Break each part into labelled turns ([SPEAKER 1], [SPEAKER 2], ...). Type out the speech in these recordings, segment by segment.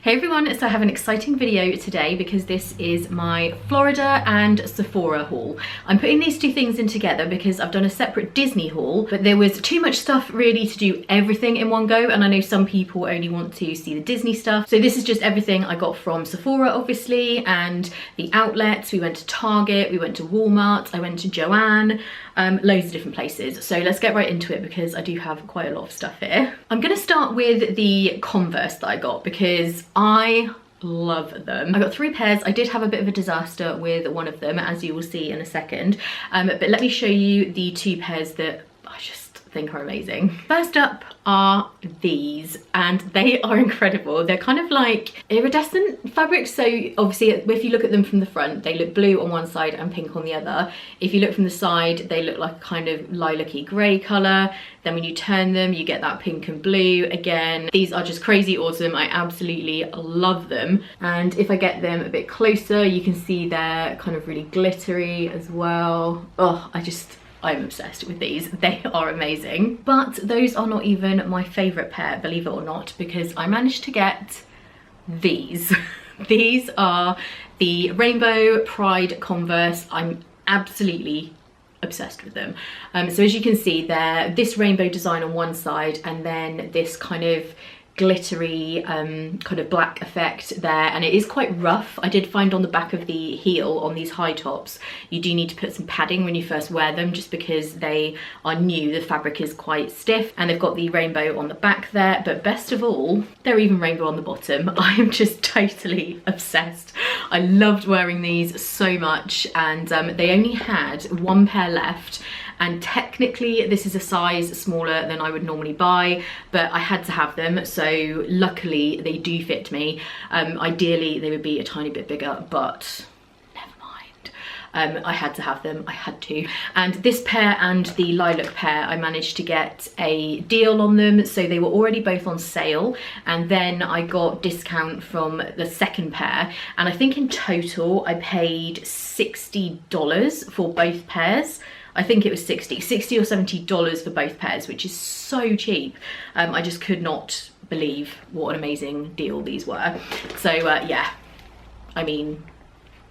[SPEAKER 1] Hey everyone, so I have an exciting video today because this is my Florida and Sephora haul. I'm putting these two things in together because I've done a separate Disney haul, but there was too much stuff really to do everything in one go, and I know some people only want to see the Disney stuff. So this is just everything I got from Sephora, obviously, and the outlets. We went to Target, we went to Walmart, I went to Joann, loads of different places. So let's get right into it because I do have quite a lot of stuff here. I'm gonna start with the Converse that I got because I love them. I got 3 pairs. I did have a bit of a disaster with one of them, as you will see in a second, but let me show you the 2 pairs that I just think are amazing. First up are these, and they are incredible. They're kind of like iridescent fabrics, so obviously if you look at them from the front, they look blue on one side and pink on the other. If you look from the side, they look like kind of lilac-y grey colour. Then when you turn them, you get that pink and blue again. These are just crazy awesome. I absolutely love them. And if I get them a bit closer, you can see they're kind of really glittery as well. Oh, I'm obsessed with these. They are amazing. But those are not even my favourite pair, believe it or not, because I managed to get these. These are the Rainbow Pride Converse. I'm absolutely obsessed with them. So as you can see, they're this rainbow design on one side and then this kind of glittery kind of black effect there, and it is quite rough. I did find on the back of the heel on these high tops you do need to put some padding when you first wear them, just because they are new. The fabric is quite stiff, and they've got the rainbow on the back there, but best of all, they're even rainbow on the bottom. I am just totally obsessed. I loved wearing these so much, and they only had 1 pair left, and technically this is a size smaller than I would normally buy, but I had to have them, so luckily they do fit me. Ideally they would be a tiny bit bigger, but never mind. I had to have them, I had to. And this pair and the lilac pair, I managed to get a deal on them, so they were already both on sale, and then I got discount from the second pair, and I think in total I paid $60 for both pairs. I think it was $60 or $70 for both pairs, which is so cheap. I just could not believe what an amazing deal these were. So yeah, I mean,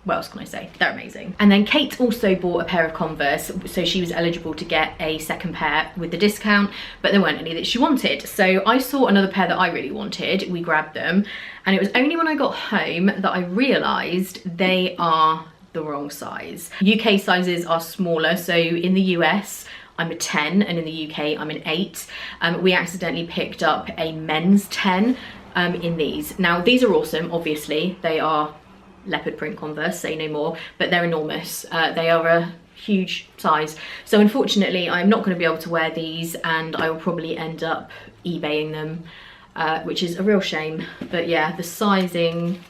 [SPEAKER 1] what else can I say? They're amazing. And then Kate also bought a pair of Converse, so she was eligible to get a second pair with the discount, but there weren't any that she wanted. So I saw another pair that I really wanted, we grabbed them, and it was only when I got home that I realised they are the wrong size. UK sizes are smaller, so in the US I'm a 10 and in the UK I'm an 8. We accidentally picked up a men's 10 in these. Now these are awesome, obviously. They are leopard print Converse, say no more, but they're enormous. They are a huge size. So unfortunately I'm not going to be able to wear these, and I will probably end up eBaying them, which is a real shame. But yeah, the sizing,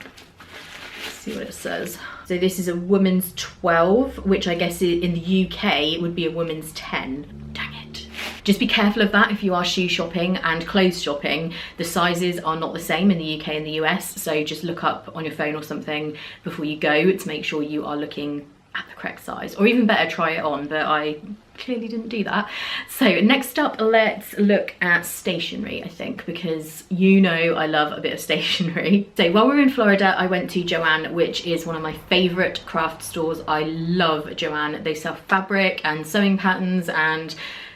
[SPEAKER 1] let's see what it says. So this is a woman's 12, which I guess in the UK would be a woman's 10. Dang it. Just be careful of that if you are shoe shopping and clothes shopping. The sizes are not the same in the UK and the US, so just look up on your phone or something before you go to make sure you are looking at the correct size, or even better, try it on, but I clearly didn't do that. So next up, let's look at stationery, I think, because you know I love a bit of stationery. So while we were in Florida, I went to Joann, which is one of my favorite craft stores. I love Joann. They sell fabric and sewing patterns and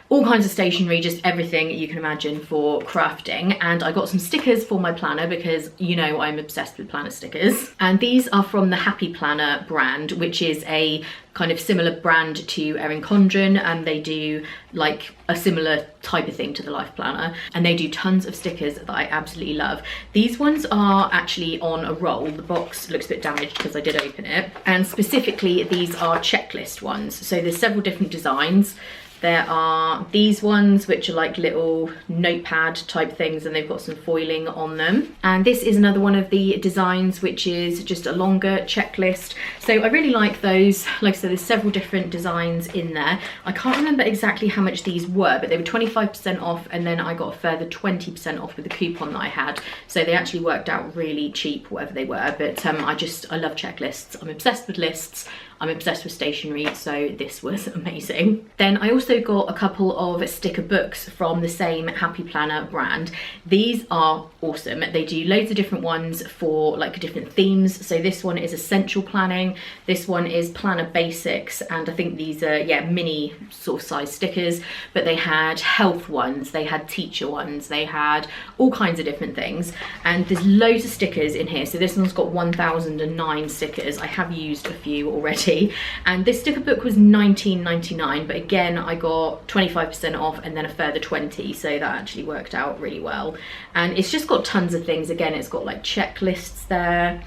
[SPEAKER 1] all kinds of stationery, just everything you can imagine for crafting. And I got some stickers for my planner because you know I'm obsessed with planner stickers. And these are from the Happy Planner brand, which is a kind of similar brand to Erin Condren, and they do like a similar type of thing to the Life Planner, and they do tons of stickers that I absolutely love. These ones are actually on a roll. The box looks a bit damaged because I did open it, and specifically these are checklist ones. So there's several different designs. There are these ones which are like little notepad type things, and they've got some foiling on them. And this is another one of the designs which is just a longer checklist. So I really like those. Like I said, there's several different designs in there. I can't remember exactly how much these were, but they were 25% off, and then I got a further 20% off with the coupon that I had. So they actually worked out really cheap, whatever they were. But I love checklists. I'm obsessed with lists. I'm obsessed with stationery, so this was amazing. Then I also got a couple of sticker books from the same Happy Planner brand. These are awesome. They do loads of different ones for like different themes. So this one is essential planning, this one is planner basics, and I think these are, yeah, mini sort of size stickers, but they had health ones, they had teacher ones, they had all kinds of different things, and there's loads of stickers in here. So this one's got 1009 stickers. I have used a few already, and this sticker book was $19.99, but again I got 25% off and then a further 20, so that actually worked out really well. And it's just got tons of things. Again, it's got like checklists there,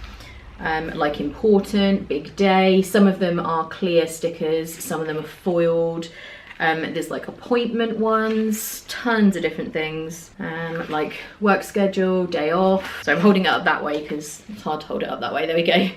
[SPEAKER 1] like important, big day. Some of them are clear stickers, some of them are foiled. There's like appointment ones, tons of different things, like work schedule, day off. So I'm holding it up that way because it's hard to hold it up that way. There we go.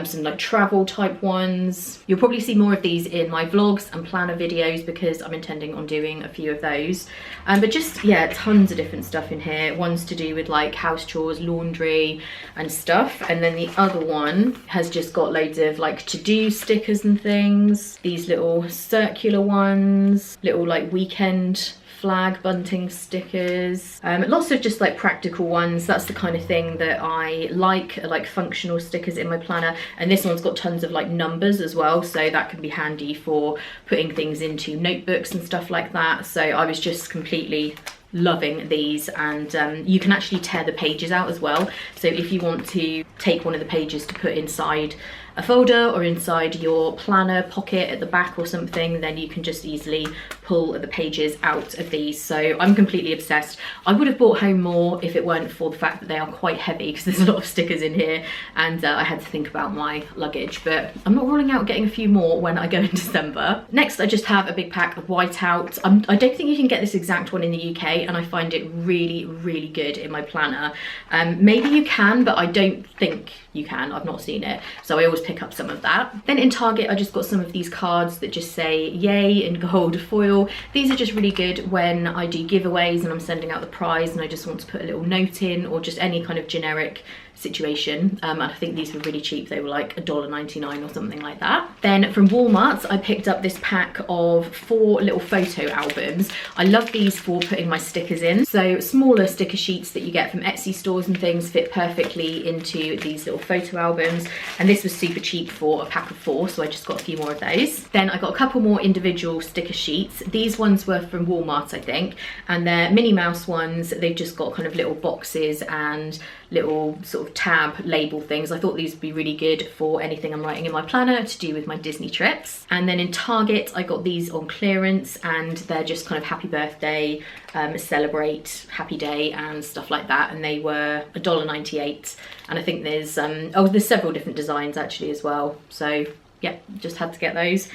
[SPEAKER 1] Some like travel type ones. You'll probably see more of these in my vlogs and planner videos because I'm intending on doing a few of those. But just, yeah, tons of different stuff in here. One's to do with like house chores, laundry and stuff. And then the other one has just got loads of like to-do stickers and things. These little circular ones, little like weekend flag bunting stickers, lots of just like practical ones. That's the kind of thing that I like functional stickers in my planner. And this one's got tons of like numbers as well, so that can be handy for putting things into notebooks and stuff like that. So I was just completely loving these, and you can actually tear the pages out as well. So if you want to take one of the pages to put inside a folder or inside your planner pocket at the back or something, then you can just easily pull the pages out of these. So I'm completely obsessed. I would have brought home more if it weren't for the fact that they are quite heavy, because there's a lot of stickers in here, and I had to think about my luggage, but I'm not ruling out getting a few more when I go in December. Next, I just have a big pack of Whiteout. I don't think you can get this exact one in the UK, and I find it really, really good in my planner. Maybe you can, but I don't think you can. I've not seen it, so I always pick up some of that. Then in Target, I just got some of these cards that just say yay in gold foil. These are just really good when I do giveaways and I'm sending out the prize and I just want to put a little note in, or just any kind of generic situation. I think these were really cheap. They were like $1.99 or something like that. Then from Walmart, I picked up this pack of 4 little photo albums. I love these for putting my stickers in. So smaller sticker sheets that you get from Etsy stores and things fit perfectly into these little photo albums, and this was super cheap for a pack of 4, so I just got a few more of those. Then I got a couple more individual sticker sheets. These ones were from Walmart, I think, and they're Minnie Mouse ones. They've just got kind of little boxes and little sort of tab label things. I thought these would be really good for anything I'm writing in my planner to do with my Disney trips. And then in Target, I got these on clearance, and they're just kind of happy birthday, celebrate, happy day and stuff like that, and they were $1.98. And I think there's there's several different designs actually as well, so yeah, just had to get those.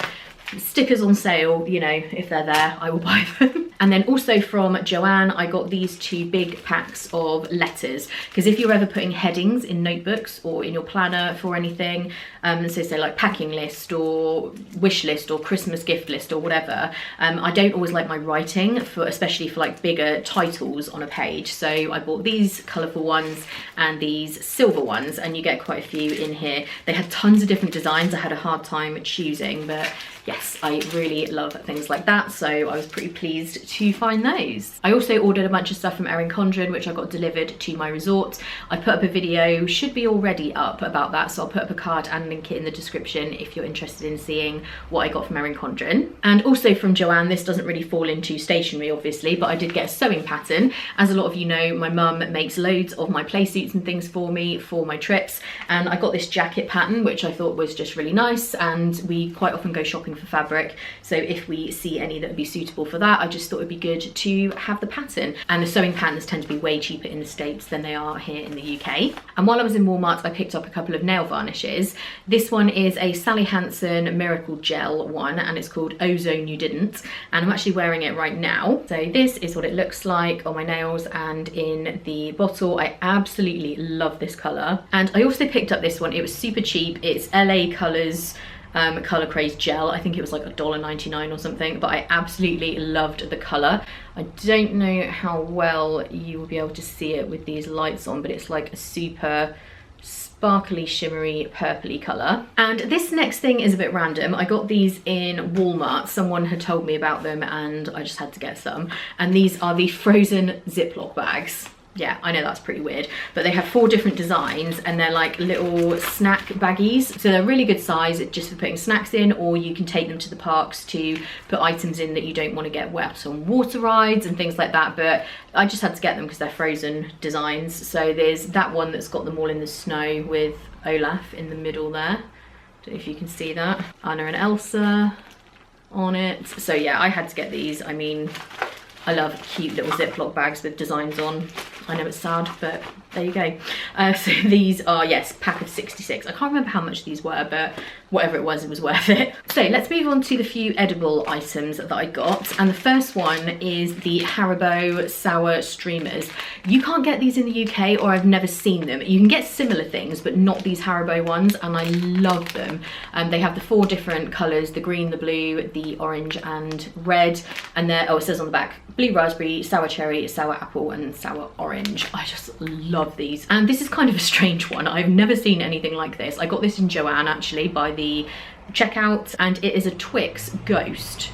[SPEAKER 1] Stickers on sale, you know, if they're there, I will buy them. And then also from Joanne, I got these 2 big packs of letters, because if you're ever putting headings in notebooks or in your planner for anything, so say like packing list or wish list or Christmas gift list or whatever, I don't always like my writing, especially for like bigger titles on a page. So I bought these colourful ones and these silver ones, and you get quite a few in here. They had tons of different designs. I had a hard time choosing, but yes, I really love things like that, so I was pretty pleased to find those. I also ordered a bunch of stuff from Erin Condren, which I got delivered to my resort. I put up a video, should be already up, about that, so I'll put up a card and link it in the description if you're interested in seeing what I got from Erin Condren. And also from Joanne, this doesn't really fall into stationery obviously, but I did get a sewing pattern. As a lot of you know, my mum makes loads of my play suits and things for me for my trips, and I got this jacket pattern which I thought was just really nice, and we quite often go shopping for fabric, so if we see any that would be suitable for that, I just thought it'd be good to have the pattern. And the sewing patterns tend to be way cheaper in the States than they are here in the UK. And while I was in Walmart, I picked up a couple of nail varnishes. This one is a Sally Hansen Miracle Gel one, and it's called Ozone You Didn't, and I'm actually wearing it right now. So this is what it looks like on my nails and in the bottle. I absolutely love this colour. And I also picked up this one. It was super cheap. It's LA Colours Colour Craze Gel. I think it was like $1.99 or something, but I absolutely loved the colour. I don't know how well you will be able to see it with these lights on, but it's like a super sparkly, shimmery, purpley colour. And this next thing is a bit random. I got these in Walmart. Someone had told me about them and I just had to get some. And these are the frozen Ziploc bags. Yeah, I know that's pretty weird, but they have 4 different designs and they're like little snack baggies. So they're really good size just for putting snacks in, or you can take them to the parks to put items in that you don't want to get wet on water rides and things like that. But I just had to get them because they're frozen designs. So there's that one that's got them all in the snow with Olaf in the middle there. Don't know if you can see that. Anna and Elsa on it. So yeah, I had to get these. I mean, I love cute little Ziploc bags with designs on. I know it's sad, but there you go. So these are, yes, pack of 66. I can't remember how much these were, but whatever it was worth it. So let's move on to the few edible items that I got. And the first one is the Haribo sour streamers. You can't get these in the UK, or I've never seen them. You can get similar things, but not these Haribo ones, and I love them. They have the 4 different colours, the green, the blue, the orange and red. And they're, oh, it says on the back, blue raspberry, sour cherry, sour apple and sour orange. I just love these. And this is kind of a strange one. I've never seen anything like this. I got this in Joanne actually by the checkout, and it is a Twix ghost.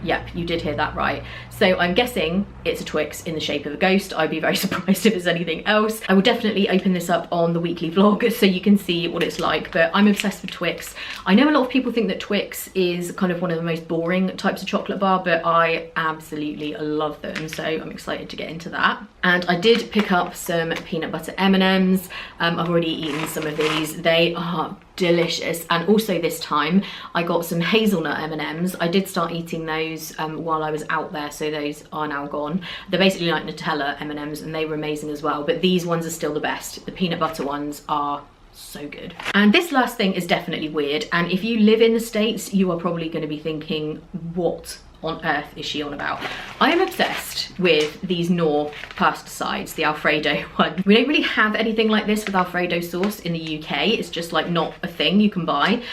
[SPEAKER 1] Yep, you did hear that right. So I'm guessing it's a Twix in the shape of a ghost. I'd be very surprised if it's anything else. I will definitely open this up on the weekly vlog so you can see what it's like, but I'm obsessed with Twix. I know a lot of people think that Twix is kind of one of the most boring types of chocolate bar, but I absolutely love them. So I'm excited to get into that. And I did pick up some peanut butter M&Ms. I've already eaten some of these. They are delicious. And also this time I got some hazelnut M&Ms. I did start eating those while I was out there, so those are now gone. They're basically like Nutella M&Ms and they were amazing as well, but these ones are still the best. The peanut butter ones are so good. And this last thing is definitely weird, and if you live in the States you are probably going to be thinking, what on earth is she on about? I am obsessed with these Knorr pasta sides, the Alfredo one. We don't really have anything like this with Alfredo sauce in the UK. It's just like not a thing you can buy.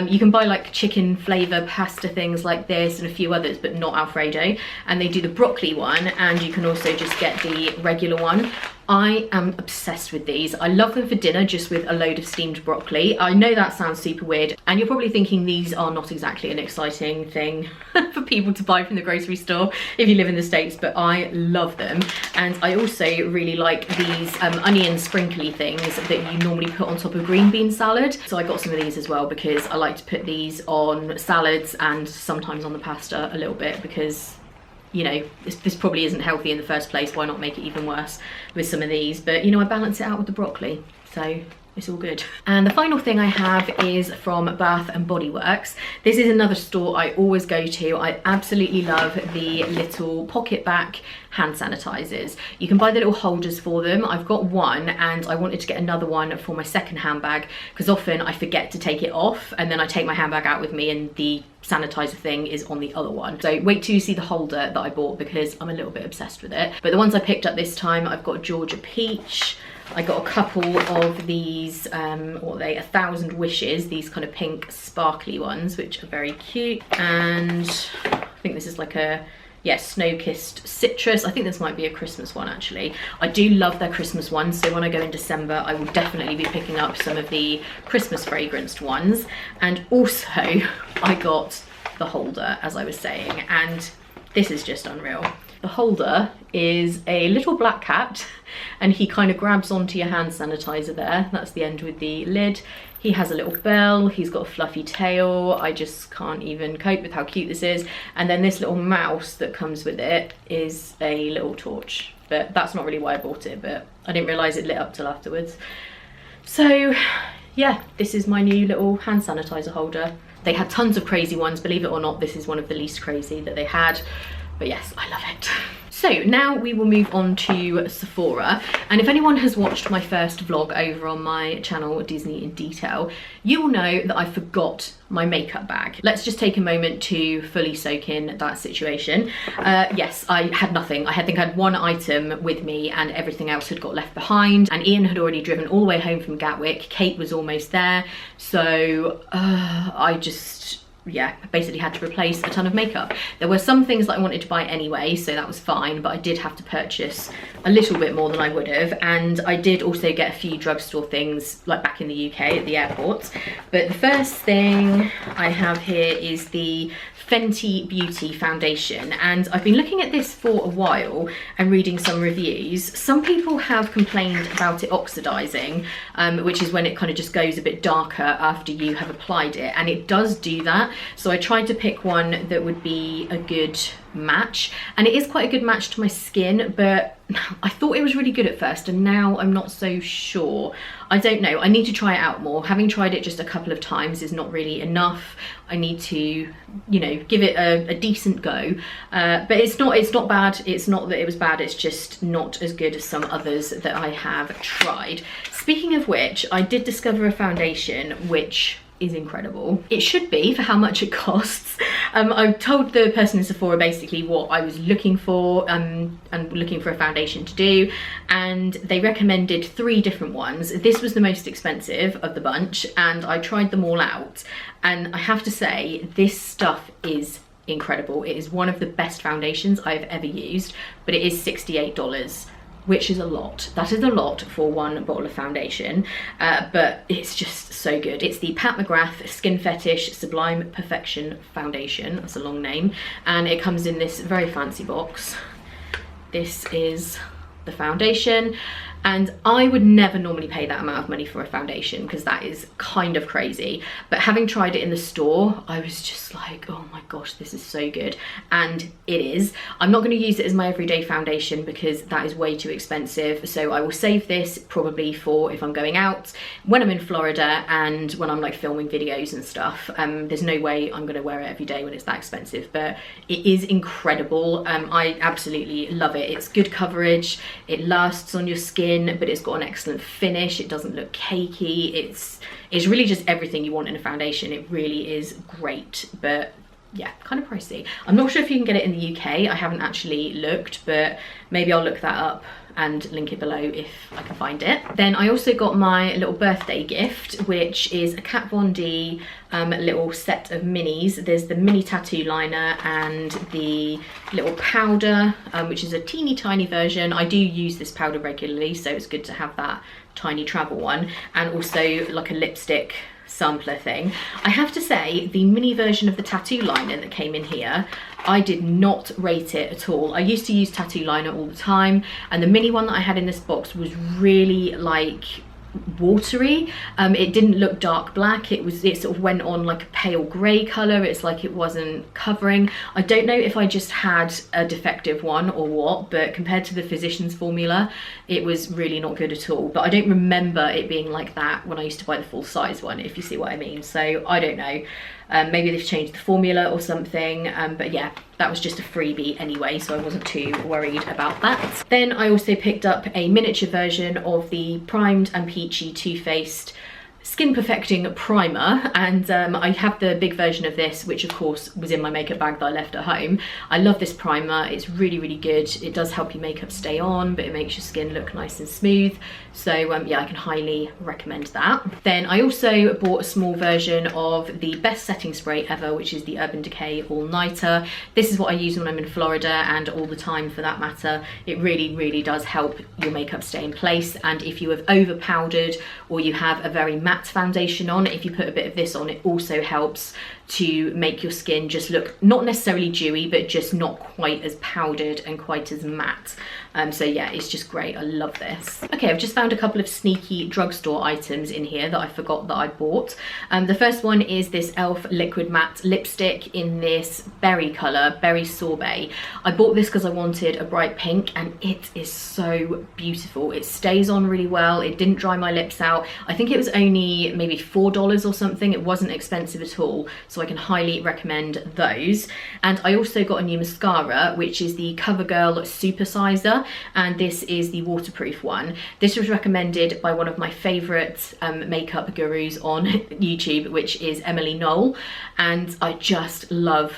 [SPEAKER 1] You can buy like chicken flavour pasta things like this and a few others, but not Alfredo. And they do the broccoli one, and you can also just get the regular one. I am obsessed with these. I love them for dinner just with a load of steamed broccoli. I know that sounds super weird, and you're probably thinking these are not exactly an exciting thing for people to buy from the grocery store if you live in the States, but I love them. And I also really like these onion sprinkly things that you normally put on top of green bean salad. So I got some of these as well because I like to put these on salads and sometimes on the pasta a little bit, because you know, this probably isn't healthy in the first place. Why not make it even worse with some of these? But you know, I balance it out with the broccoli, so it's all good. And the final thing I have is from Bath and Body Works. This is another store I always go to. I absolutely love the little pocket back hand sanitizers. You can buy the little holders for them. I've got one and I wanted to get another one for my second handbag, because often I forget to take it off and then I take my handbag out with me and the sanitizer thing is on the other one. So wait till you see the holder that I bought, because I'm a little bit obsessed with it. But the ones I picked up this time, I've got Georgia Peach. I got a couple of these, what are they, 1,000 Wishes, these kind of pink sparkly ones, which are very cute. And I think this is like a, yeah, snow-kissed citrus. I think this might be a Christmas one actually. I do love their Christmas ones, so when I go in December I will definitely be picking up some of the Christmas fragranced ones. And also I got the holder, as I was saying, and this is just unreal. The holder is a little black cat and he kind of grabs onto your hand sanitizer there. That's the end with the lid. He has a little bell, he's got a fluffy tail. I just can't even cope with how cute this is. And then this little mouse that comes with it is a little torch, but that's not really why I bought it, but I didn't realise it lit up till afterwards. So yeah, this is my new little hand sanitizer holder. They had tons of crazy ones, believe it or not, this is one of the least crazy that they had. But yes, I love it. So now we will move on to Sephora. And if anyone has watched my first vlog over on my channel, Disney in Detail, you will know that I forgot my makeup bag. Let's just take a moment to fully soak in that situation. Yes, I had nothing. I think I had one item with me and everything else had got left behind. And Ian had already driven all the way home from Gatwick. Kate was almost there. So I just yeah, I basically had to replace a ton of makeup. There were some things that I wanted to buy anyway, so that was fine, but I did have to purchase a little bit more than I would have. And I did also get a few drugstore things, like back in the UK at the airport. But the first thing I have here is the Fenty Beauty foundation, and I've been looking at this for a while and reading some reviews. Some people have complained about it oxidizing, which is when it kind of just goes a bit darker after you have applied it, and it does do that. So I tried to pick one that would be a good match, and it is quite a good match to my skin, but I thought it was really good at first, and now I'm not so sure. I don't know, I need to try it out more. Having tried it just a couple of times is not really enough. I need to, you know, give it a decent go, but it's not bad. It's not that it was bad, it's just not as good as some others that I have tried. Speaking of which, I did discover a foundation which is incredible. It should be for how much it costs. I told the person in Sephora basically what I was looking for and looking for a foundation to do, and they recommended 3 different ones. This was the most expensive of the bunch, and I tried them all out, and I have to say this stuff is incredible. It is one of the best foundations I've ever used, but it is $68, which is a lot. That is a lot for one bottle of foundation, but it's just so good. It's the Mcgrath Skin Fetish Sublime Perfection Foundation. That's a long name, and it comes in this very fancy box. This is the foundation, and I would never normally pay that amount of money for a foundation because that is kind of crazy, but having tried it in the store, I was just like, oh my gosh, this is so good. And it is. I'm not going to use it as my everyday foundation because that is way too expensive, so I will save this probably for if I'm going out, when I'm in Florida, and when I'm like filming videos and stuff. There's no way I'm going to wear it every day when it's that expensive, but it is incredible. I absolutely love it. It's good coverage, it lasts on your skin, but it's got an excellent finish. It doesn't look cakey. It's really just everything you want in a foundation. It really is great, but yeah, kind of pricey. I'm not sure if you can get it in the UK. I haven't actually looked, but maybe I'll look that up and link it below if I can find it. Then I also got my little birthday gift, which is a Kat Von D little set of minis. There's the mini tattoo liner and the little powder, which is a teeny tiny version. I do use this powder regularly, so it's good to have that tiny travel one, and also like a lipstick sampler thing. I have to say, the mini version of the tattoo liner that came in here, I did not rate it at all. I used to use tattoo liner all the time, and the mini one that I had in this box was really like watery. It didn't look dark black. It sort of went on like a pale grey colour. It's like it wasn't covering. I don't know if I just had a defective one or what, but compared to the Physicians formula, it was really not good at all. But I don't remember it being like that when I used to buy the full size one, if you see what I mean. So I don't know. Maybe they've changed the formula or something, but yeah, that was just a freebie anyway, so I wasn't too worried about that. Then I also picked up a miniature version of the Primed and Peachy Too Faced Skin Perfecting Primer, and I have the big version of this, which of course was in my makeup bag that I left at home. I love this primer. It's really, really good. It does help your makeup stay on, but it makes your skin look nice and smooth. So yeah, I can highly recommend that. Then I also bought a small version of the best setting spray ever, which is the Urban Decay All Nighter. This is what I use when I'm in Florida, and all the time for that matter. It really, really does help your makeup stay in place. And if you have over powdered or you have a very matte foundation on, if you put a bit of this on, it also helps to make your skin just look not necessarily dewy, but just not quite as powdered and quite as matte. So yeah, it's just great. I love this. Okay, I've just found a couple of sneaky drugstore items in here that I forgot that I bought. The first one is this e.l.f. Liquid Matte Lipstick in this berry colour, Berry Sorbet. I bought this because I wanted a bright pink, and it is so beautiful. It stays on really well. It didn't dry my lips out. I think it was only maybe $4 or something. It wasn't expensive at all, so I can highly recommend those. And I also got a new mascara, which is the CoverGirl Supersizer, and this is the waterproof one. This was recommended by one of my favourite makeup gurus on YouTube, which is Emily Knoll, and I just love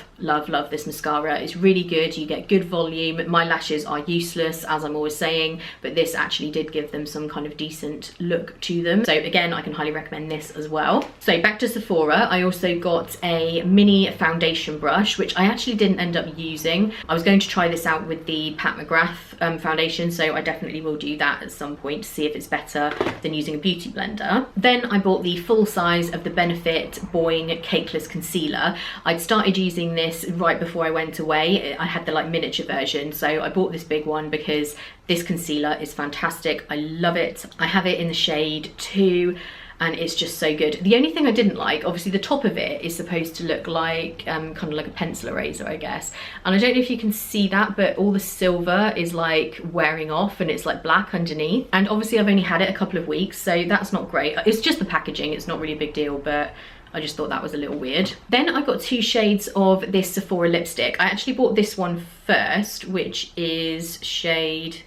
[SPEAKER 1] this mascara. It's really good. You get good volume. My lashes are useless, as I'm always saying, but this actually did give them some kind of decent look to them. So again, I can highly recommend this as well. So back to Sephora, I also got a mini foundation brush, which I actually didn't end up using. I was going to try this out with the Pat McGrath foundation, so I definitely will do that at some point to see if it's better than using a beauty blender. Then I bought the full size of the Benefit Boing Cakeless Concealer. I'd started using this right before I went away. I had the like miniature version, so I bought this big one because this concealer is fantastic. I love it. I have it in the shade 2 and it's just so good. The only thing I didn't like, obviously the top of it is supposed to look like kind of like a pencil eraser, I guess. And I don't know if you can see that, but all the silver is like wearing off and it's like black underneath. And obviously I've only had it a couple of weeks, so that's not great. It's just the packaging, it's not really a big deal, but I just thought that was a little weird. Then I got 2 shades of this Sephora lipstick. I actually bought this one first, which is shade,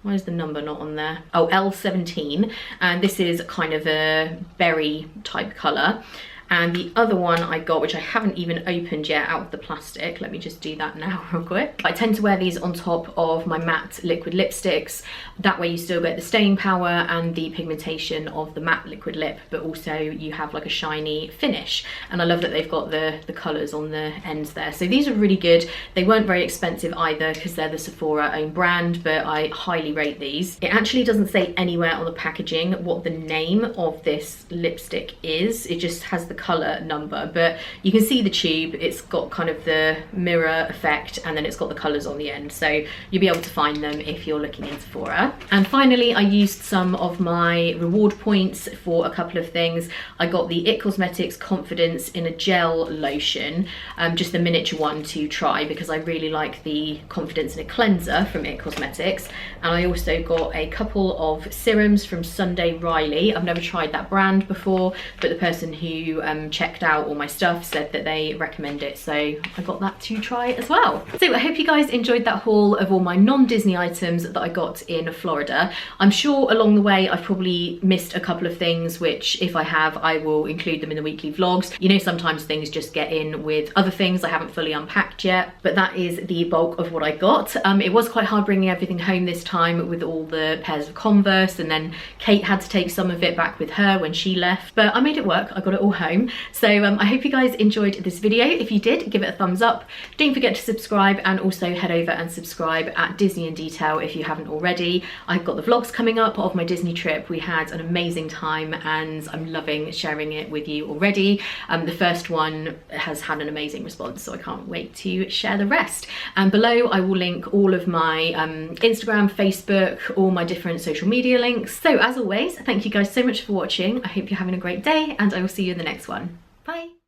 [SPEAKER 1] why is the number not on there? Oh, L17. And this is kind of a berry type colour. And the other one I got, which I haven't even opened yet out of the plastic, let me just do that now real quick. I tend to wear these on top of my matte liquid lipsticks. That way you still get the staying power and the pigmentation of the matte liquid lip, but also you have like a shiny finish. And I love that they've got the colours on the ends there. So these are really good. They weren't very expensive either because they're the Sephora own brand, but I highly rate these. It actually doesn't say anywhere on the packaging what the name of this lipstick is. It just has the colour number, but you can see the tube. It's got kind of the mirror effect and then it's got the colours on the end, so you'll be able to find them if you're looking in Sephora. And finally I used some of my reward points for a couple of things. I got the IT Cosmetics Confidence in a gel lotion, just the miniature one to try because I really like the Confidence in a cleanser from IT Cosmetics. And I also got a couple of serums from Sunday Riley. I've never tried that brand before, but the person who checked out all my stuff said that they recommend it, so I got that to try as well. So I hope you guys enjoyed that haul of all my non-Disney items that I got in Florida. I'm sure along the way I've probably missed a couple of things, which if I have, I will include them in the weekly vlogs. You know, sometimes things just get in with other things I haven't fully unpacked yet, but that is the bulk of what I got. It was quite hard bringing everything home this time with all the pairs of Converse, and then Kate had to take some of it back with her when she left, but I made it work. I got it all home. So I hope you guys enjoyed this video. If you did, give it a thumbs up. Don't forget to subscribe, and also head over and subscribe at Disney in Detail if you haven't already. I've got the vlogs coming up of my Disney trip. We had an amazing time and I'm loving sharing it with you already. The first one has had an amazing response, so I can't wait to share the rest. And below I will link all of my Instagram, Facebook, all my different social media links. So as always, thank you guys so much for watching. I hope you're having a great day and I will see you in the next one. Bye.